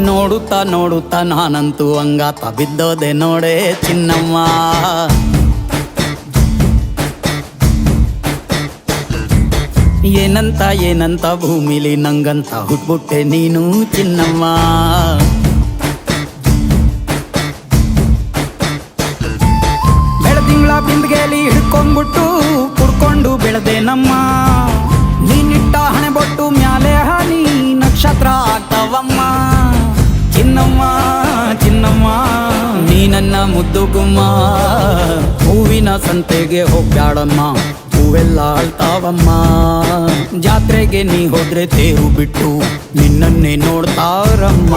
ನೋಡುತ್ತಾ ನೋಡುತ್ತಾ ನಾನಂತೂ ಅಂಗಾತ ಬಿದ್ದೋದೆ ನೋಡೆ ಚಿನ್ನಮ್ಮ. ಏನಂತ ಏನಂತ ಭೂಮಿಲಿ ನಂಗಂತ ಹುಟ್ಬಿಟ್ಟೆ ನೀನು ಚಿನ್ನಮ್ಮ. ಬೆಳದಿಂಗ್ಳ ಬಿಂದಿಗೆಲಿ ಹಿಡ್ಕೊಂಡ್ಬಿಟ್ಟು ಕುಡ್ಕೊಂಡು ಬೆಳೆದೆ ನಮ್ಮ. ನೀನಿಟ್ಟ ಹಣೆ ಬೊಟ್ಟು ಮ್ಯಾಲೆ ಹನಿ ನಕ್ಷತ್ರ ಆಗ್ತಾವಮ್ಮ. ಚಿನ್ನಮ್ಮ ಚಿನ್ನಮ್ಮ ನೀ ನನ್ನ ಮುದ್ದು ಗುಮ್ಮ. ಹೂವಿನ ಸಂತೆಗೆ ಹೋಗ್ಬ್ಯಾಡಮ್ಮ, ಹೂವೆಲ್ಲ ಅಳ್ತಾವಮ್ಮ. ಜಾತ್ರೆಗೆ ನೀ ಹೋದ್ರೆ ತೇರು ಬಿಟ್ಟು ನಿನ್ನನ್ನೇ ನೋಡ್ತಾರಮ್ಮ.